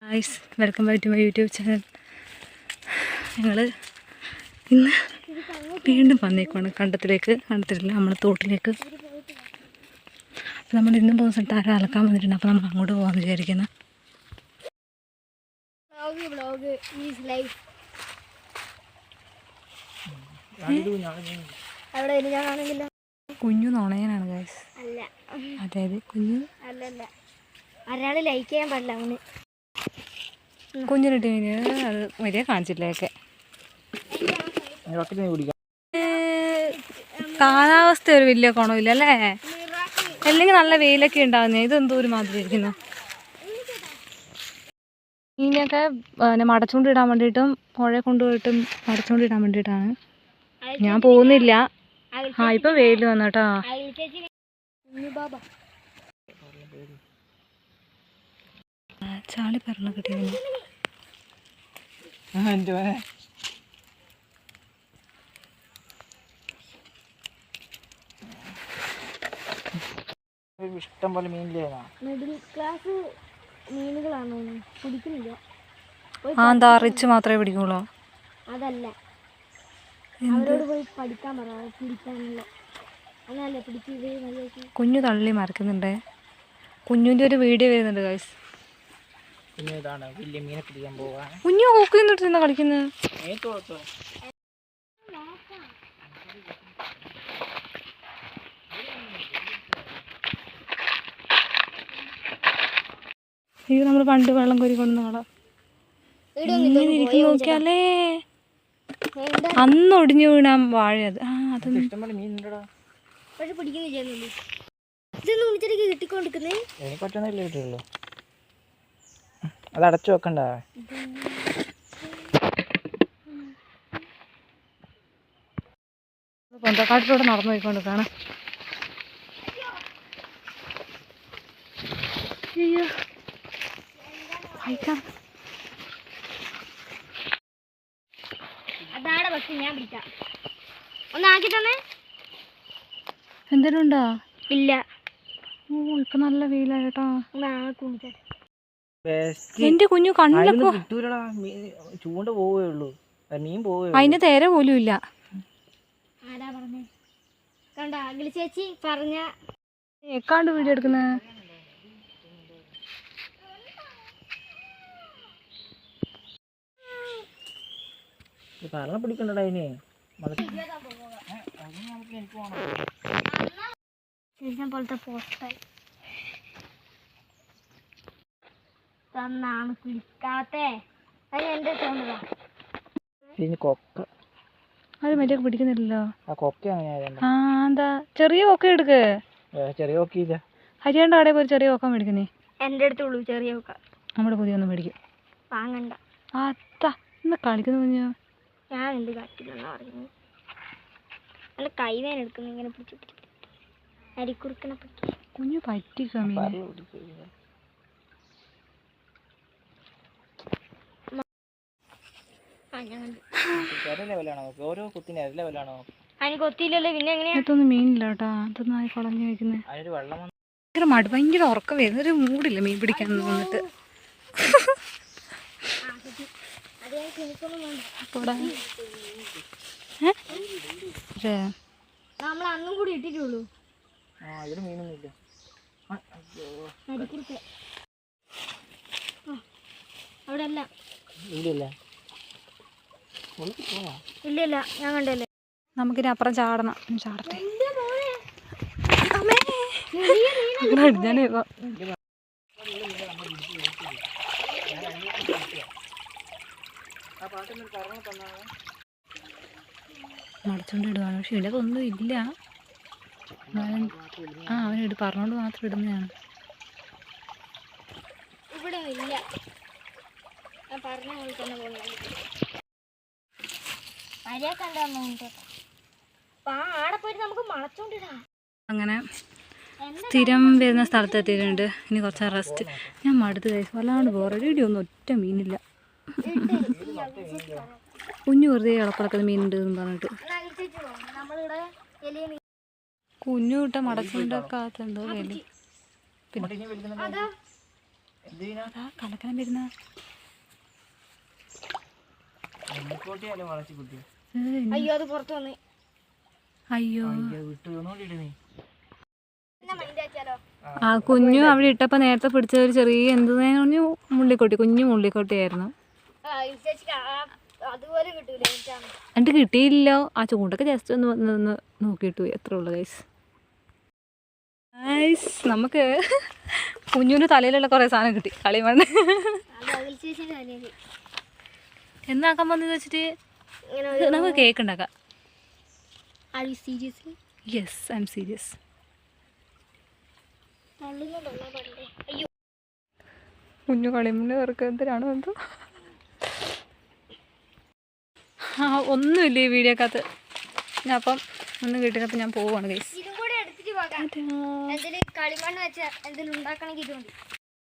Guys, welcome back to my YouTube channel. ഞങ്ങൾ ഇന്ന് വീണ്ടും വന്നേക്കുവാണ് കണ്ടത്തില്ല നമ്മുടെ തോട്ടിലേക്ക്. അപ്പോൾ നമ്മൾ ഇന്നും പോകുന്ന സ്ഥലത്ത് ആരും അലക്കാൻ വന്നിട്ടുണ്ട്. അപ്പോൾ നമ്മൾ അങ്ങോട്ട് പോകാമെന്ന് വിചാരിക്കുന്നു. കുഞ്ഞു നുണയനാണ് ഗൈസ്. അതായത് കുഞ്ഞു ഒരാള് ലൈക്ക് ചെയ്യാൻ പാടില്ല. അവന് കുഞ്ഞിനിട്ട് അത് വലിയ കാണിച്ചില്ലേക്ക്. കാലാവസ്ഥ ഒരു വലിയ ഗുണമില്ല അല്ലേ? അല്ലെങ്കിൽ നല്ല വെയിലൊക്കെ ഉണ്ടാവുന്നേ. ഇതെന്തോ ഒരു മാതിരി ഇരിക്കുന്നു. മീനൊക്കെ മടച്ചുകൊണ്ടിടാൻ വേണ്ടിയിട്ടും പുഴ കൊണ്ടുപോയിട്ടും മടച്ചുകൊണ്ടിടാൻ വേണ്ടിയിട്ടാണ്. ഞാൻ പോകുന്നില്ല. ഇപ്പൊ വെയിൽ വന്നോട്ടോ. ചാളി പറഞ്ഞ കിട്ടിയത് ഇഷ്ടം പോലെ മീനില്ലേ? മിഡിൽ ക്ലാസ് മീനുകളാണോ പിടിക്കുന്നില്ല. എന്താ റിച്ച് മാത്രമേ പിടിക്കുള്ളൂ? അതല്ല, അവരോട് പോയി പഠിക്കാൻ പറ പിടിക്കാനുള്ള. അങ്ങനല്ലേ പിടിച്ച്. കുഞ്ഞു തള്ളി മറിക്കുന്നുണ്ട്. കുഞ്ഞുവിൻ്റെ ഒരു വീഡിയോ വരുന്നുണ്ട് ഗൈസ്. കുഞ്ഞു ഹോക്കിന്നിട്ട് കളിക്കുന്നത്. ഇത് നമ്മൾ പണ്ട് വെള്ളം കോരി കൊണ്ടു നാളെ നോക്കിയാലേ അന്ന് ഒടിഞ്ഞു വീണാൻ വാഴ. അത് അത് അടച്ചു വെക്കണ്ട. പൊന്തക്കാട്ടിലൂടെ നടന്നു പോയിക്കൊണ്ട് കാണാം. എന്തെങ്കിലും ഉണ്ടോ? ഇല്ല. ഇപ്പൊ നല്ല വെയിലായിട്ടോ. എന്റെ കുഞ്ഞു കണ്ണിലൊക്കെ ചൂണ്ട പോവേ ഉള്ളൂ, മീൻ പോവേ. അതിന് തേര പോലും ഇല്ല. ആരാ പറഞ്ഞേ? കണ്ട അഖില ചേച്ചി പറഞ്ഞ എക്കാണ്ട് വീഡിയോ എടുക്കുന്ന പറഞ്ഞ പിടിക്കണ്ടടാ അതിന്. പോലത്തെ പോസ്റ്റായി തന്നാണ് പിടിക്കാത്തെ. അത് എന്റെ തോന്നുക. അത് മര്യാദ പിടിക്കുന്നില്ലല്ലോ. എന്താ ചെറിയ കൊക്ക എടുക്ക്. ചെറിയ കൊക്കയില്ല. ഹരിയാണ്ട് അവിടെ പോയി ചെറിയ കൊക്ക മേടിക്കുന്നേ. എന്റെ അടുത്തുള്ളൂ ചെറിയ കൊക്ക. നമ്മുടെ പുതിയ ഒന്നും മേടിക്കും. വാങ്ങണ്ട. ഇന്ന് കളിക്കുന്നു കുഞ്ഞു. ഞാൻ എന്ത് കളിക്കുന്ന പറഞ്ഞു. നല്ല കൈവേന എടുക്കുന്നു ഇങ്ങനെ പിടിച്ചിട്ട് അരിക്കുറുക്കനെ പറ്റി. കുഞ്ഞു പറ്റിക്കാ കൊത്തിയില്ലല്ലോ. പിന്നെ എങ്ങനെയാ മീനില്ല കേട്ടോ. അതൊന്നും ആയി കുളഞ്ഞു വെക്കുന്നത്. ഭയങ്കര മടി, ഭയങ്കര ഉറക്കം വരുന്ന ഒരു മൂടില്ല മീൻ പിടിക്കാൻ വന്നിട്ട്. നമ്മൾ അന്നും കൂടി ഇട്ടിട്ടുള്ളൂ. അവിടെ അല്ല. ഇല്ല ഞാൻ കണ്ടല്ലേ. നമുക്കിനി അപ്പുറം ചാടണം. ചാടട്ടെ. മടച്ചോണ്ടിടുവാണ്. പക്ഷെ ഇടതൊന്നും ഇല്ല. അവനിട് പറഞ്ഞോണ്ട് മാത്രം ഇടുന്നതാണ്. ഇവിടെ ഇല്ല. ഞാൻ പറഞ്ഞ പോലെ തന്നെ പോകുന്നത്. ആടെ പോയിട്ട് നമുക്ക് മണച്ചോണ്ടിടാം. അങ്ങനെ സ്ഥിരം വരുന്ന സ്ഥലത്ത് എത്തിയിട്ടുണ്ട്. ഇനി കുറച്ച് റെസ്റ്റ്. ഞാൻ മടുത്ത് കഴിച്ചു. വല്ലാണ്ട് ബോറടി. ഒന്നും ഒറ്റ മീനില്ല. കുഞ്ഞു വെറുതെ ഇളപ്പളക്കുന്ന മീനുണ്ട് എന്ന് പറഞ്ഞിട്ട്. കുഞ്ഞു കിട്ട മടച്ചുണ്ടൊക്കെ ആകത്തുണ്ടോ വേലി. പിന്നെ എന്തിനാ കലക്കാൻ വരുന്ന കോട്ടിയല്ലേ വളച്ചു കുട്ടി അയ്യോ അത് പുറത്ത് വന്ന് അയ്യോ വിട്ടു ഒന്നുകൂടി നീ മൈൻഡ് ആക്കിയാലോ? ആ കുഞ്ഞു അവിടെ ഇട്ടപ്പോൾ നേരത്തെ പിടിച്ച ഒരു ചെറിയ എന്ത് പറഞ്ഞു മുള്ളിക്കോട്ടി, കുഞ്ഞു മുള്ളിക്കോട്ടിയായിരുന്നു. അതുപോലെ കിട്ടൂല എനിക്കാണ്. എന്നിട്ട് കിട്ടിയില്ലോ. ആ ചൂണ്ടൊക്കെ ജസ്റ്റ് ഒന്ന് നോക്കിയിട്ട് പോയി, എത്ര ഉള്ളു ഗൈസ്. ഗൈസ് നമുക്ക് കുഞ്ഞുവിൻ്റെ തലയിലുള്ള കുറേ സാധനം കിട്ടി. കളിമണ്ണ് എന്നാക്കാൻ വന്നത് വെച്ചിട്ട് നമുക്ക് കേക്ക് ഉണ്ടാക്കാം. Yes, I M serious. കുഞ്ഞു കളിമണ്ണ് അവർക്ക് എന്തിനാണോ എന്തോ. ആ ഒന്നുമില്ല ഈ വീഡിയോക്കകത്ത്. ഞാൻ അപ്പം ഒന്നും കിട്ടിയപ്പോൾ ഞാൻ പോവുകയാണ് ഗൈസ്. ഇതും കൂടെ എടുത്തിട്ട് പോകാം. എന്തെങ്കിലും കളിമണ്ണ് വെച്ചാൽ എന്തെങ്കിലും ഉണ്ടാക്കണമെങ്കിൽ ഇതുണ്ട്.